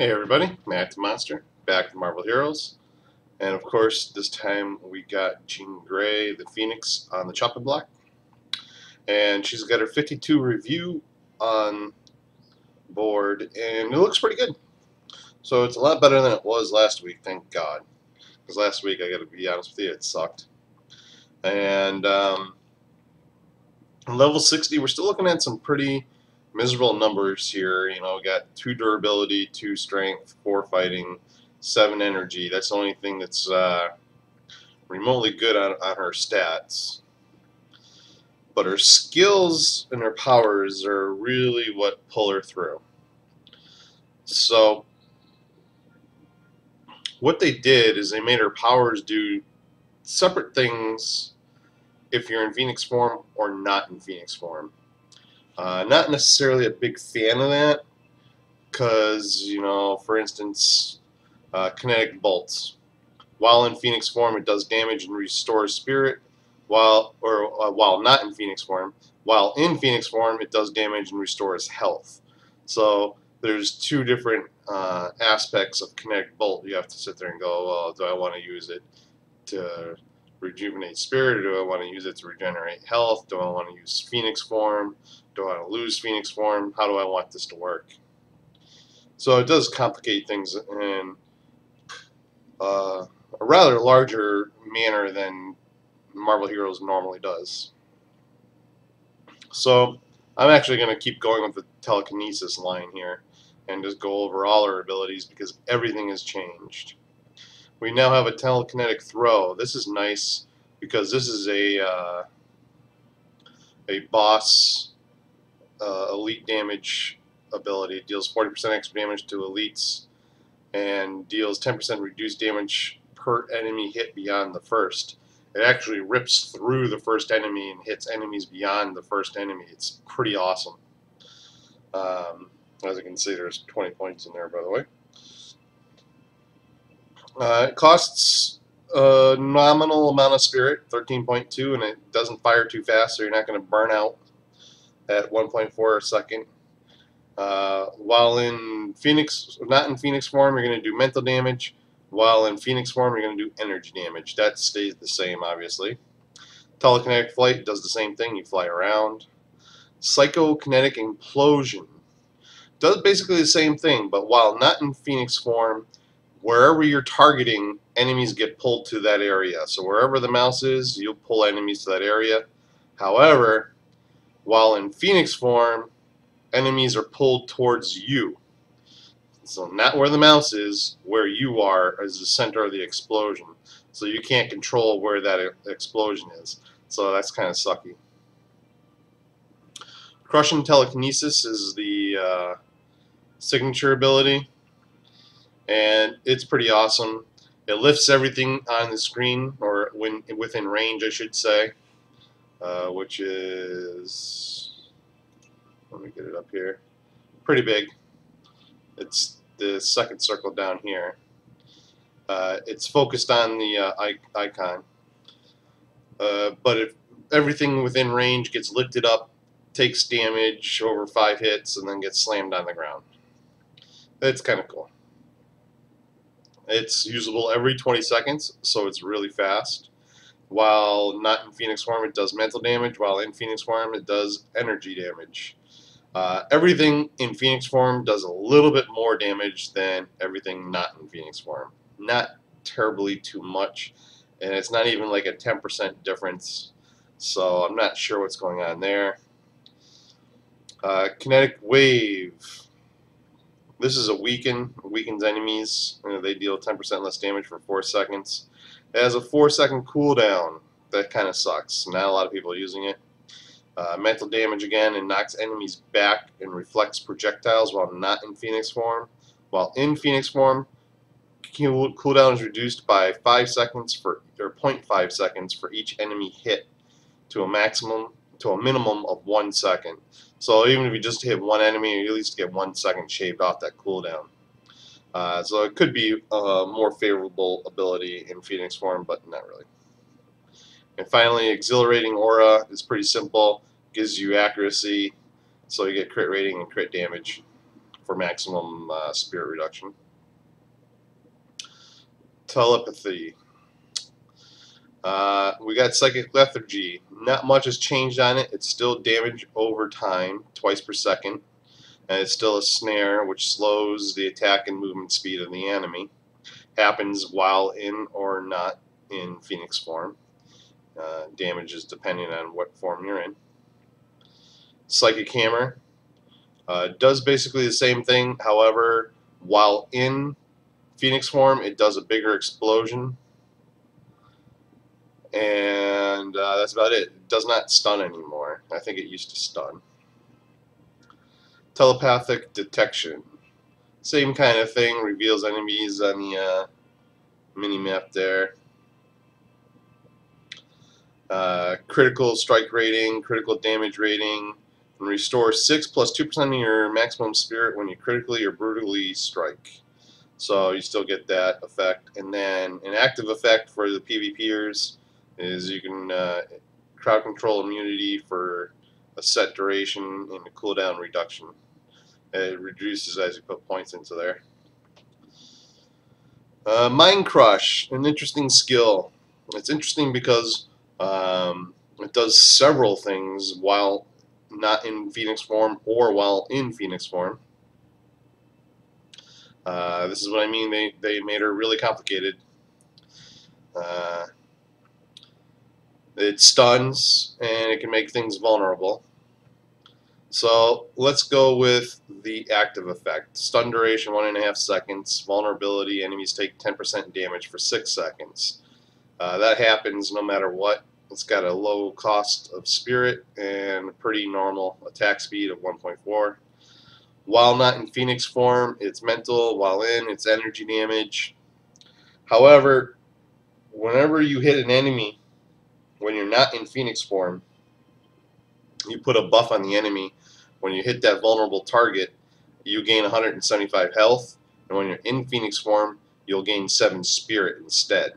Hey everybody, Matt the Monster, back with Marvel Heroes. And of course, this time we got Jean Grey, the Phoenix, on the chopping block. And she's got her 52 review on board, and it looks pretty good. So it's a lot better than it was last week, thank God. Because last week, I gotta be honest with you, it sucked. And level 60, we're still looking at some pretty miserable numbers here. You know, we got 2 durability, 2 strength, 4 fighting, 7 energy. That's the only thing that's remotely good on her stats. But her skills and her powers are really what pull her through. So what they did is they made her powers do separate things if you're in Phoenix form or not in Phoenix form. Not necessarily a big fan of that because, you know, for instance, kinetic bolts. While in Phoenix form, it does damage and restores spirit. While not in Phoenix form, while in Phoenix form, it does damage and restores health. So there's 2 different aspects of kinetic bolt. You have to sit there and go, well, do I want to use it to rejuvenate spirit, or do I want to use it to regenerate health? Do I want to use Phoenix form? Do I want to lose Phoenix form? How do I want this to work? So it does complicate things in a rather larger manner than Marvel Heroes normally does. So I'm actually going to keep going with the telekinesis line here and just go over all our abilities because everything has changed. We now have a telekinetic throw. This is nice because this is a boss elite damage ability. It deals 40% extra damage to elites and deals 10% reduced damage per enemy hit beyond the first. It actually rips through the first enemy and hits enemies beyond the first enemy. It's pretty awesome. As you can see, there's 20 points in there, by the way. It costs a nominal amount of spirit, 13.2, and it doesn't fire too fast, so you're not going to burn out at 1.4 a second. While in Phoenix, not in Phoenix form, you're going to do mental damage. While in Phoenix form, you're going to do energy damage. That stays the same, obviously. Telekinetic flight does the same thing. You fly around. Psychokinetic implosion does basically the same thing, but while not in Phoenix form, wherever you're targeting, enemies get pulled to that area. So wherever the mouse is, you'll pull enemies to that area. However, while in Phoenix form, enemies are pulled towards you. So not where the mouse is, where you are is the center of the explosion. So you can't control where that explosion is. So that's kind of sucky. Crushing telekinesis is the signature ability, and it's pretty awesome. It lifts everything on the screen, or when within range, I should say, which is, let me get it up here, pretty big. It's the second circle down here. It's focused on the icon, but if everything within range gets lifted up, takes damage over 5 hits, and then gets slammed on the ground. It's kind of cool. It's usable every 20 seconds, so it's really fast. While not in Phoenix form, it does mental damage. While in Phoenix form, it does energy damage. Everything in Phoenix form does a little bit more damage than everything not in Phoenix form. Not terribly too much, and it's not even like a 10% difference, so I'm not sure what's going on there. Kinetic wave. This is a weakens enemies. They deal 10% less damage for 4 seconds. It has a 4-second cooldown. That kind of sucks. Not a lot of people are using it. Mental damage again, and knocks enemies back and reflects projectiles while not in Phoenix form. While in Phoenix form, cooldown is reduced by 5 seconds or 0.5 seconds for each enemy hit to a minimum of 1 second. So even if you just hit one enemy, you at least get 1 second shaved off that cooldown. So it could be a more favorable ability in Phoenix form, but not really. And finally, exhilarating aura is pretty simple. Gives you accuracy, so you get crit rating and crit damage for maximum spirit reduction. Telepathy. We got psychic lethargy. Not much has changed on it. It's still damage over time, twice per second. And it's still a snare, which slows the attack and movement speed of the enemy. Happens while in or not in Phoenix form. Damage is depending on what form you're in. Psychic hammer. Does basically the same thing. However, while in Phoenix form, it does a bigger explosion. And that's about it. It does not stun anymore. I think it used to stun. Telepathic detection. Same kind of thing. Reveals enemies on the mini-map there. Critical strike rating, critical damage rating, and restore 6 plus 2% of your maximum spirit when you critically or brutally strike. So you still get that effect. And then an active effect for the PvPers is you can crowd control immunity for a set duration and a cooldown reduction. It reduces as you put points into there. Mind Crush, an interesting skill. It's interesting because it does several things while not in Phoenix form or while in Phoenix form. This is what I mean. They made her really complicated. It stuns and it can make things vulnerable. So let's go with the active effect. Stun duration 1.5 seconds. Vulnerability, enemies take 10% damage for 6 seconds. That happens no matter what. It's got a low cost of spirit and a pretty normal attack speed of 1.4. While not in Phoenix form, it's mental. While in, it's energy damage. However, whenever you hit an enemy when you're not in Phoenix form, you put a buff on the enemy. When you hit that vulnerable target, you gain 175 health, and when you're in Phoenix form, you'll gain 7 spirit instead.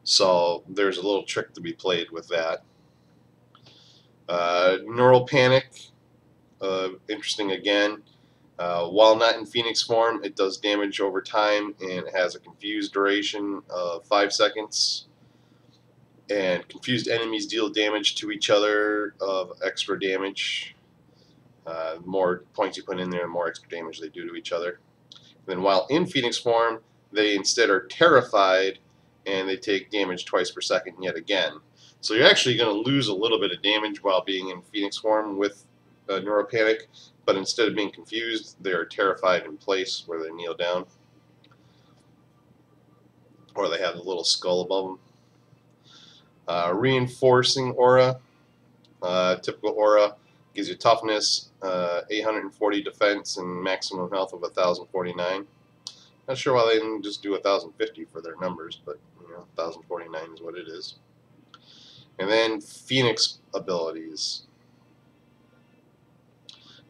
So there's a little trick to be played with that. Neural Panic, interesting again. While not in Phoenix form, it does damage over time, and it has a confused duration of 5 seconds. And confused enemies deal damage to each other of extra damage. The more points you put in there, the more extra damage they do to each other. And then while in Phoenix form, they instead are terrified, and they take damage twice per second yet again. So you're actually going to lose a little bit of damage while being in Phoenix form with Neuropanic, but instead of being confused, they are terrified in place where they kneel down. Or they have a little skull above them. Reinforcing aura. Typical aura gives you toughness, 840 defense, and maximum health of 1,049. Not sure why they didn't just do 1,050 for their numbers, but 1,049 is what it is. And then Phoenix abilities.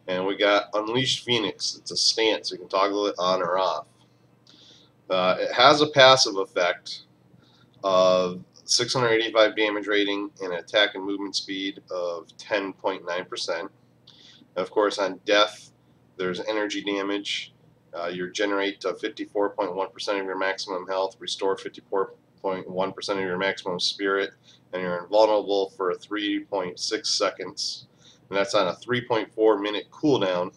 And we got Unleashed Phoenix. It's a stance. You can toggle it on or off. It has a passive effect of 685 damage rating and an attack and movement speed of 10.9%. Of course, on death, there's energy damage. You generate 54.1% of your maximum health, restore 54.1% of your maximum spirit, and you're invulnerable for 3.6 seconds. And that's on a 3.4 minute cooldown.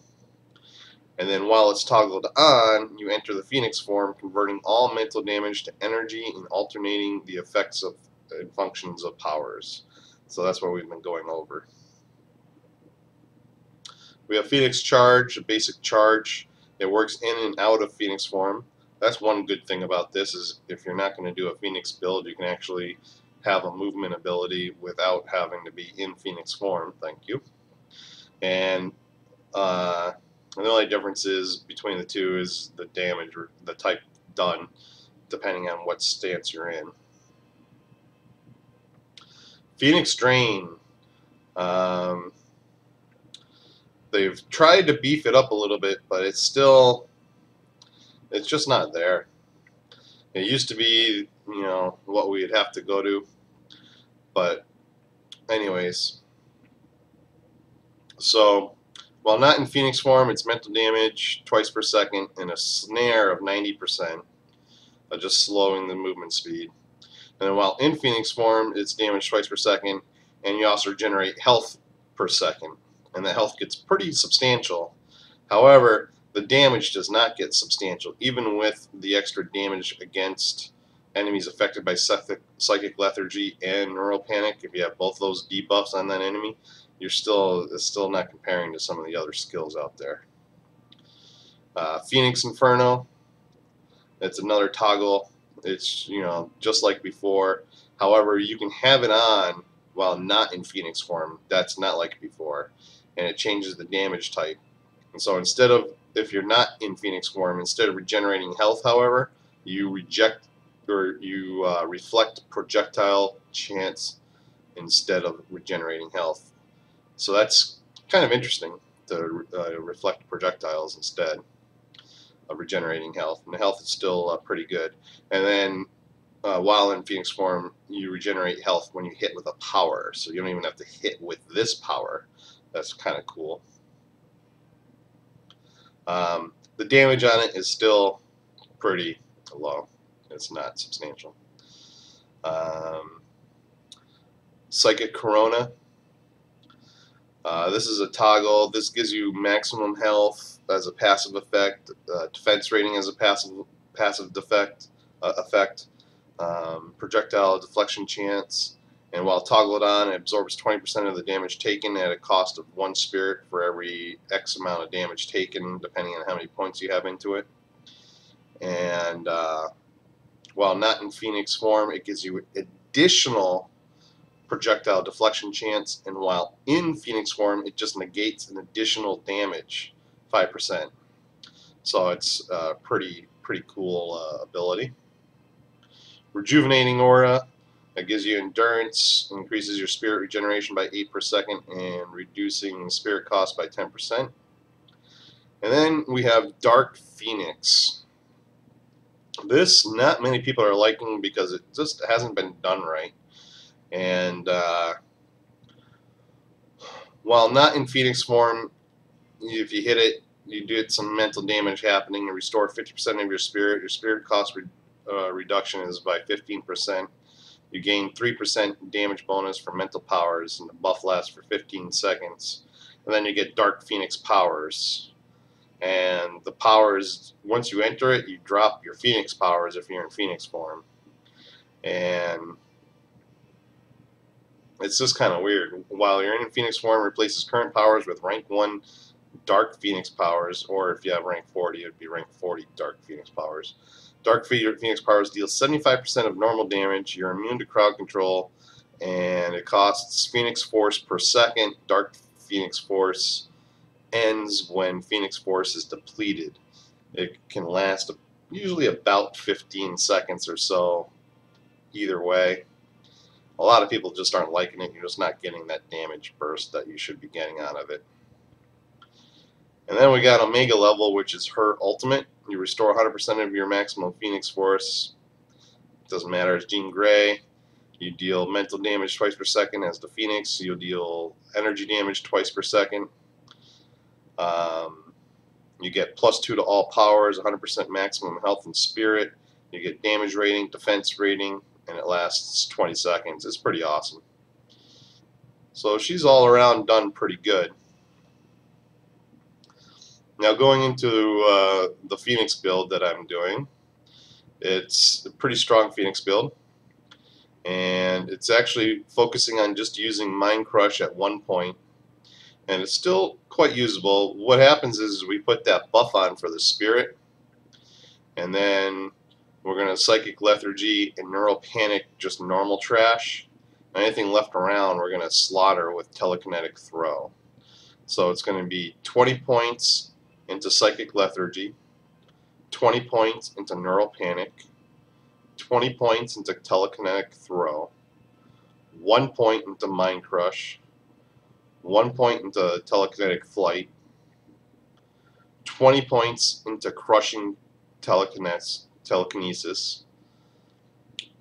And then while it's toggled on, you enter the Phoenix form, converting all mental damage to energy and alternating the effects of and functions of powers. So that's what we've been going over. We have Phoenix Charge, a basic charge. It works in and out of Phoenix form. That's one good thing about this, is if you're not going to do a Phoenix build, you can actually have a movement ability without having to be in Phoenix form. Thank you. And the only difference is between the two is the damage or the type done, depending on what stance you're in. Phoenix Drain. They've tried to beef it up a little bit, but it's just not there. It used to be, what we'd have to go to. But anyways, so While not in Phoenix form, it's mental damage twice per second and a snare of 90%, just slowing the movement speed. And then while in Phoenix form, it's damage twice per second, and you also regenerate health per second. And the health gets pretty substantial. However, the damage does not get substantial, even with the extra damage against enemies affected by psychic lethargy and neural panic. If you have both those debuffs on that enemy, it's still not comparing to some of the other skills out there. Phoenix Inferno, it's another toggle. It's, just like before. However, you can have it on while not in Phoenix form. That's not like before, and it changes the damage type. And so if you're not in Phoenix form, instead of regenerating health, however, you reflect projectile chance instead of regenerating health. So that's kind of interesting to reflect projectiles instead of regenerating health. And the health is still pretty good. And then while in Phoenix form, you regenerate health when you hit with a power. So you don't even have to hit with this power. That's kind of cool. The damage on it is still pretty low. It's not substantial. Psychic Corona. This is a toggle. This gives you maximum health as a passive effect, defense rating as a passive effect, projectile deflection chance, and while toggled on, it absorbs 20% of the damage taken at a cost of 1 spirit for every X amount of damage taken, depending on how many points you have into it. And while not in Phoenix form, it gives you additional projectile deflection chance, and while in Phoenix form, it just negates an additional damage, 5%. So it's a pretty cool ability. Rejuvenating Aura, that gives you endurance, increases your spirit regeneration by 8 per second, and reducing spirit cost by 10%. And then we have Dark Phoenix. This, not many people are liking because it just hasn't been done right. And while not in Phoenix form, if you hit it, you get some mental damage happening and restore 50% of your spirit. Your spirit cost reduction is by 15%. You gain 3% damage bonus for mental powers, and the buff lasts for 15 seconds. And then you get Dark Phoenix powers. And the powers, once you enter it, you drop your Phoenix powers if you're in Phoenix form. And it's just kind of weird. While you're in Phoenix form, it replaces current powers with rank 1 Dark Phoenix powers, or if you have rank 40, it would be rank 40 Dark Phoenix powers. Dark Phoenix powers deal 75% of normal damage. You're immune to crowd control, and it costs Phoenix Force per second. Dark Phoenix Force ends when Phoenix Force is depleted. It can last usually about 15 seconds or so either way. A lot of people just aren't liking it. You're just not getting that damage burst that you should be getting out of it. And then we got Omega level, which is her ultimate. You restore 100% of your maximum Phoenix Force. Doesn't matter, it's Jean Grey. You deal mental damage twice per second as the Phoenix. You'll deal energy damage twice per second. You get +2 to all powers, 100% maximum health and spirit. You get damage rating, defense rating, and it lasts 20 seconds. It's pretty awesome. So she's all around done pretty good. Now going into the Phoenix build that I'm doing, it's a pretty strong Phoenix build, and it's actually focusing on just using Mind Crush at 1 point, and it's still quite usable. What happens is we put that buff on for the spirit, and then we're going to Psychic Lethargy and Neural Panic just normal trash. Anything left around we're going to slaughter with Telekinetic Throw. So it's going to be 20 points into Psychic Lethargy, 20 points into Neural Panic, 20 points into Telekinetic Throw, 1 point into Mind Crush, 1 point into Telekinetic Flight, 20 points into Crushing Telekinesis,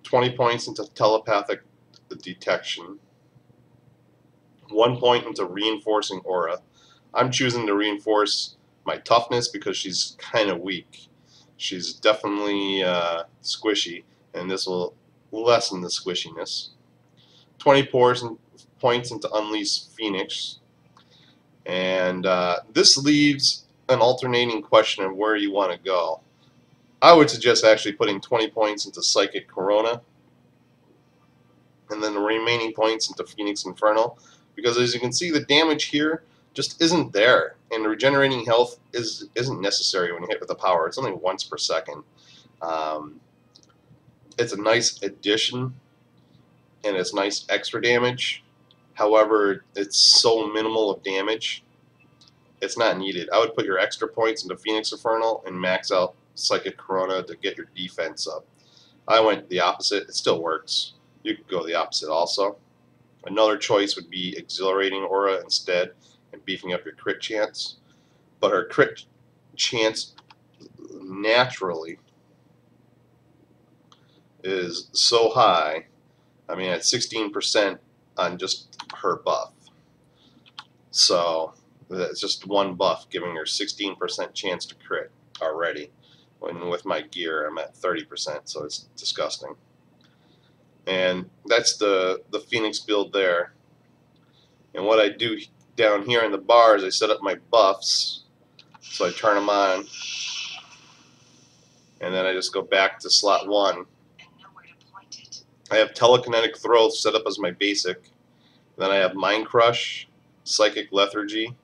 20 points into Telepathic Detection, 1 point into Reinforcing Aura, I'm choosing to reinforce my toughness because she's kind of weak. She's definitely squishy, and this will lessen the squishiness. 20 points into Unleash Phoenix. And this leaves an alternating question of where you want to go. I would suggest actually putting 20 points into Psychic Corona, and then the remaining points into Phoenix Inferno, because as you can see, the damage here just isn't there, and the regenerating health isn't necessary when you hit with the power. It's only once per second. It's a nice addition, and it's nice extra damage. However, it's so minimal of damage, it's not needed. I would put your extra points into Phoenix Inferno and max out Psychic Corona to get your defense up. I went the opposite. It still works. You could go the opposite also. Another choice would be Exhilarating Aura instead and beefing up your crit chance. But her crit chance naturally is so high. I mean, at 16% on just her buff. So that's just one buff giving her 16% chance to crit already. When with my gear, I'm at 30%, so it's disgusting. And that's the Phoenix build there. And what I do down here in the bar is I set up my buffs, so I turn them on, and then I just go back to slot 1. I have Telekinetic Throw set up as my basic. Then I have Mind Crush, Psychic Lethargy,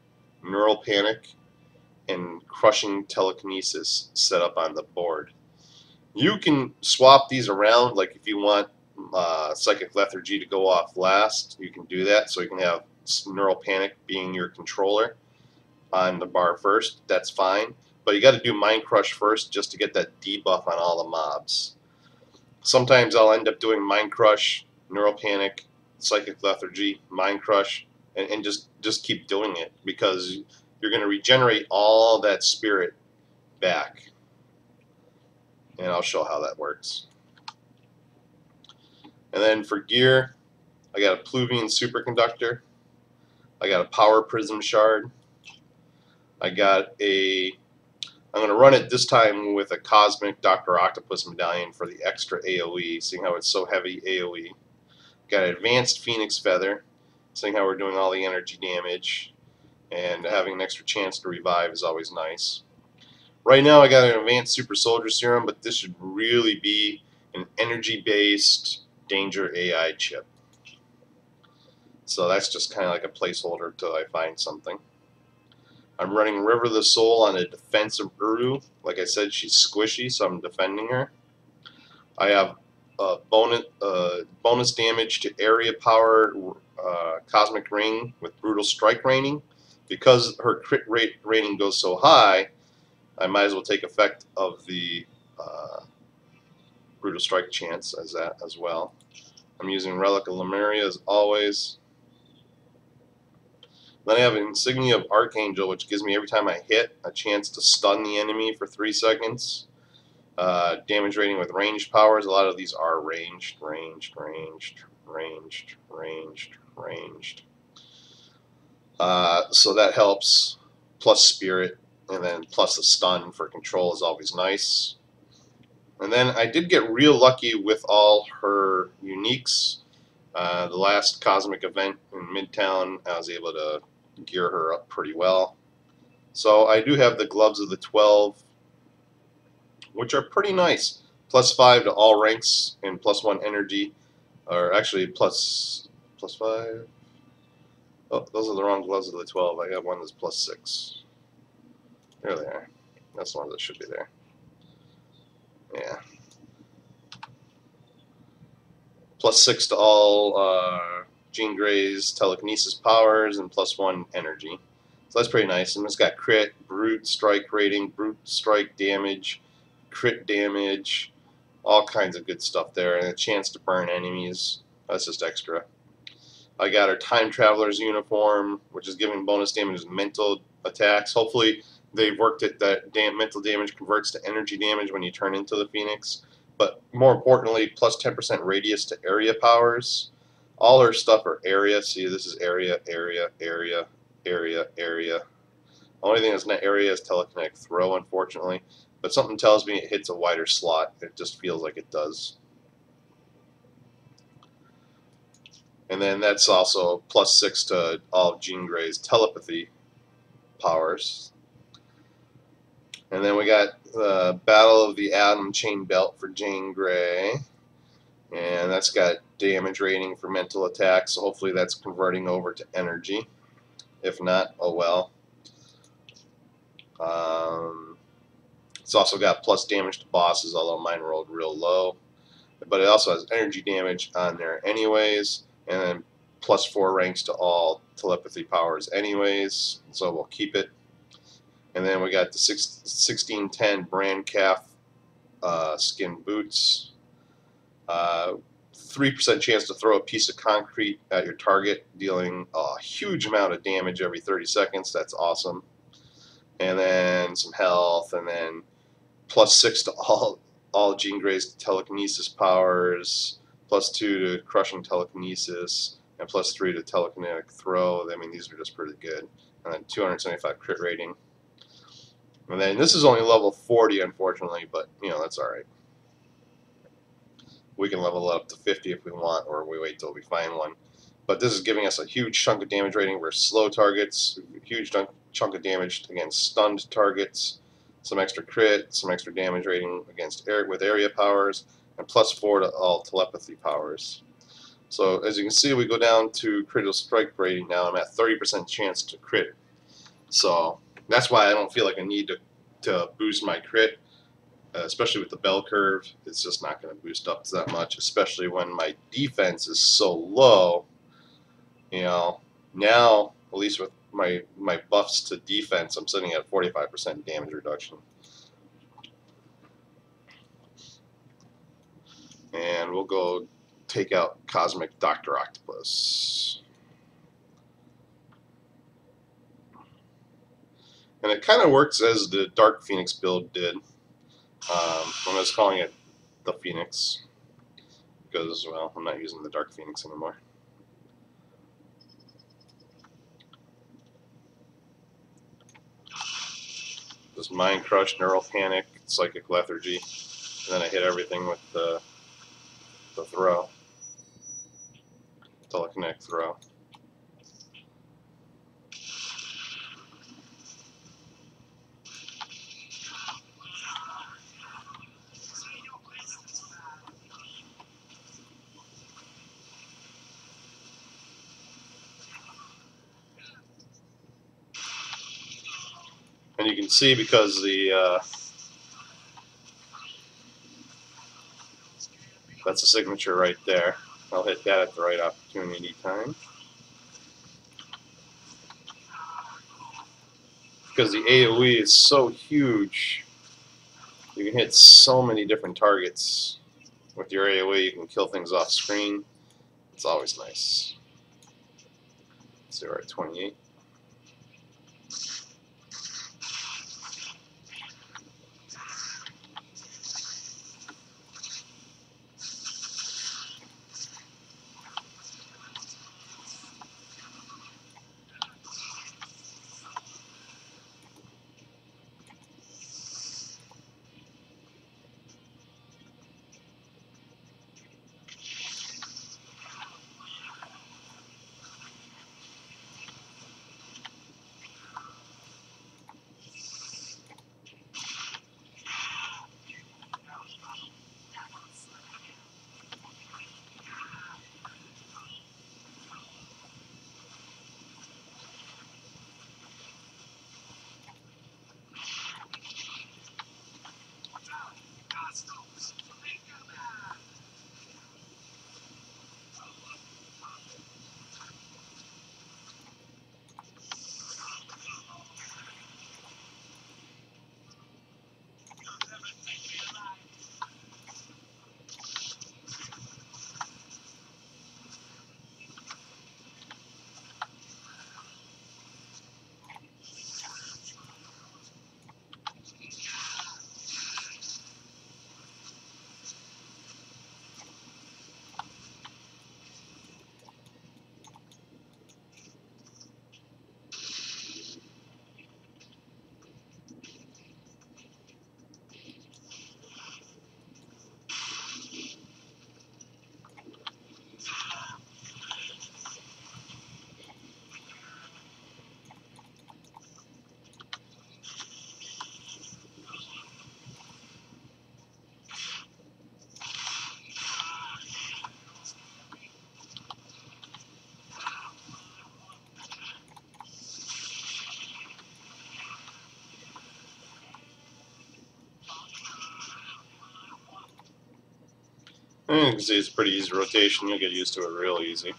Neural Panic, and Crushing Telekinesis set up on the board. You can swap these around, like if you want Psychic Lethargy to go off last, you can do that, so you can have Neural Panic being your controller on the bar first. That's fine, but you got to do Mind Crush first just to get that debuff on all the mobs. Sometimes I'll end up doing Mind Crush, Neural Panic, Psychic Lethargy, Mind Crush, and just keep doing it, because you're going to regenerate all that spirit back. And I'll show how that works. And then for gear, I got a Pluvian Superconductor. I got a Power Prism Shard. I got I'm going to run it this time with a Cosmic Dr. Octopus Medallion for the extra AoE, seeing how it's so heavy AoE. Got an Advanced Phoenix Feather, seeing how we're doing all the energy damage, and having an extra chance to revive is always nice. Right now I got an Advanced Super Soldier Serum, but this should really be an energy-based Danger AI chip. So that's just kind of like a placeholder until I find something. I'm running River of the Soul on a defensive Uru. Like I said, she's squishy, so I'm defending her. I have bonus damage to area power Cosmic Ring with Brutal Strike rating. Because her crit rating goes so high, I might as well take effect of the Brutal Strike chance as that as well. I'm using Relic of Lemuria as always. Then I have Insignia of Archangel, which gives me every time I hit a chance to stun the enemy for 3 seconds. Damage rating with ranged powers. A lot of these are ranged. So that helps. Plus spirit, and then plus a stun for control is always nice. And then I did get real lucky with all her uniques. The last Cosmic event in Midtown, I was able to gear her up pretty well. So I do have the Gloves of the 12, which are pretty nice. +5 to all ranks and +1 energy, or actually plus 5. Oh, those are the wrong Gloves of the 12. I got one that's +6. There they are. That's the one that should be there. Yeah. +6 to all Jean Grey's telekinesis powers and +1 energy. So that's pretty nice. And it's got crit, brute strike rating, brute strike damage, crit damage, all kinds of good stuff there, and a chance to burn enemies. That's just extra. I got her Time Traveler's uniform, which is giving bonus damage to mental attacks. Hopefully they've worked it that mental damage converts to energy damage when you turn into the Phoenix. But more importantly, +10% radius to area powers. All her stuff are area. See, this is area, area, area, area, area. Only thing that's in that area is telekinetic throw, unfortunately. But something tells me it hits a wider slot. It just feels like it does. And then that's also +6 to all of Jean Grey's telepathy powers. And then we got the Battle of the Atom Chain Belt for Jean Grey. And that's got damage rating for mental attacks. So hopefully that's converting over to energy. If not, oh well. It's also got plus damage to bosses, although mine rolled real low. But it also has energy damage on there anyways. And then +4 ranks to all telepathy powers anyways. So we'll keep it. And then we got the 1610 brand calf skin boots. 3% chance to throw a piece of concrete at your target, dealing a huge amount of damage every 30 seconds. That's awesome. And then some health, and then +6 to all Jean Grey's telekinesis powers, +2 to crushing telekinesis, and +3 to telekinetic throw. I mean, these are just pretty good. And then 275 crit rating. And then this is only level 40, unfortunately, but you know, that's alright. We can level it up to 50 if we want, or we wait till we find one. But this is giving us a huge chunk of damage rating for slow targets, huge chunk of damage against stunned targets, some extra crit, some extra damage rating against with area powers, and +4 to all telepathy powers. So as you can see, we go down to critical strike rating now. I'm at 30% chance to crit. So that's why I don't feel like I need to boost my crit. Especially with the bell curve, it's just not going to boost up to that much, especially when my defense is so low. You know, now, at least with my buffs to defense, I'm sitting at 45% damage reduction. And we'll go take out Cosmic Dr. Octopus. And it kind of works as the Dark Phoenix build did. When I was calling it the Phoenix, because, well, I'm not using the Dark Phoenix anymore. Just Mind Crush, Neural Panic, Psychic Lethargy, and then I hit everything with the throw, telekinetic throw. And you can see because that's a signature right there. I'll hit that at the right opportunity time. Because the AoE is so huge, you can hit so many different targets. With your AoE, you can kill things off screen. It's always nice. So we're at 28. And you can see it's a pretty easy rotation. You'll get used to it real easy.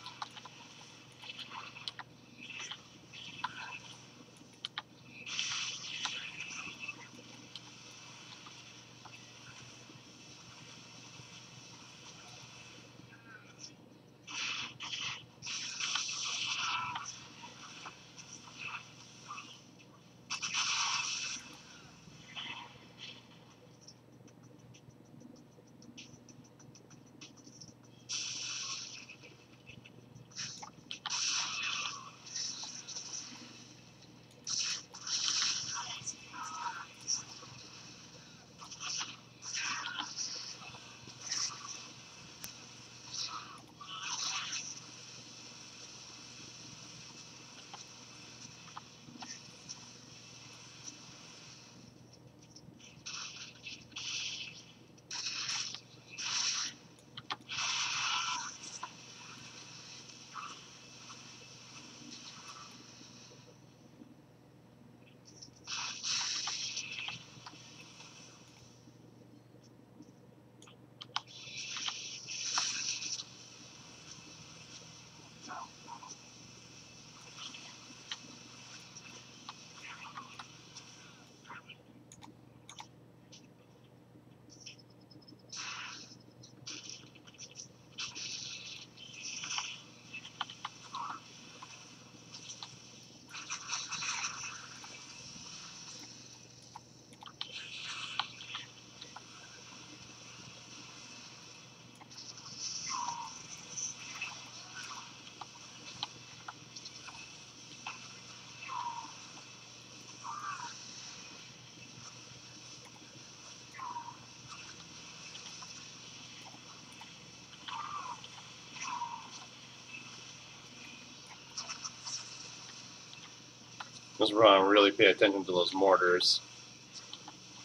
Just want to really pay attention to those mortars.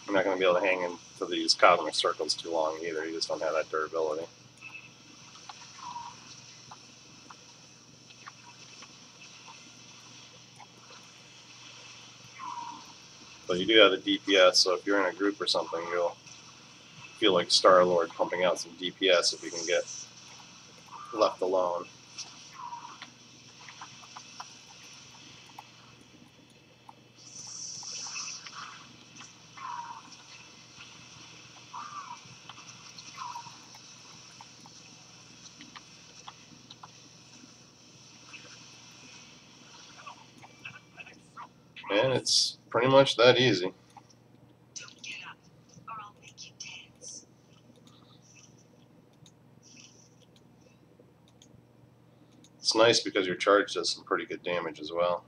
You're not going to be able to hang into these cosmic circles too long either. You just don't have that durability. But you do have the DPS, so if you're in a group or something, you'll feel like Star-Lord pumping out some DPS if you can get left alone. And it's pretty much that easy. Don't get up, or I'll make you dance. It's nice because your charge does some pretty good damage as well.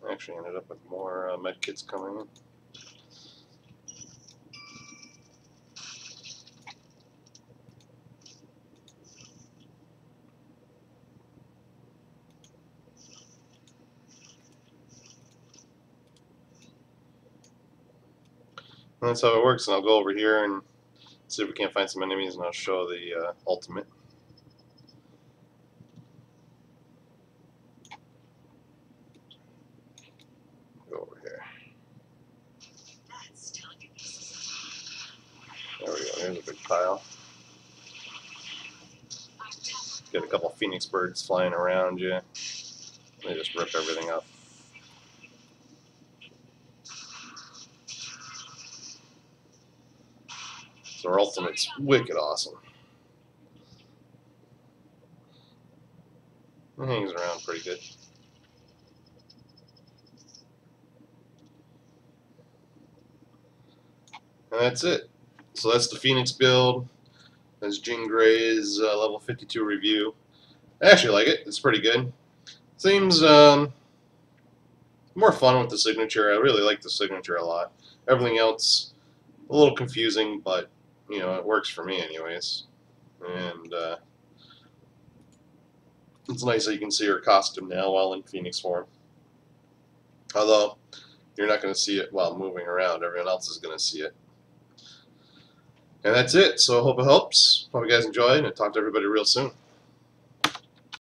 I actually ended up with more med kits coming in. And that's how it works, and I'll go over here and see if we can't find some enemies, and I'll show the ultimate. Go over here. That's telling you There we go, there's a big pile. Get a couple phoenix birds flying around you. They just rip everything up. So our ultimate's wicked awesome. It hangs around pretty good. And that's it. So that's the Phoenix build. That's Jean Grey's level 52 review. I actually like it. It's pretty good. Seems more fun with the signature. I really like the signature a lot. Everything else a little confusing, but you know, it works for me anyways. And it's nice that you can see her costume now while in Phoenix form. Although you're not going to see it while moving around. Everyone else is going to see it. And that's it. So I hope it helps. Hope you guys enjoyed, and talk to everybody real soon.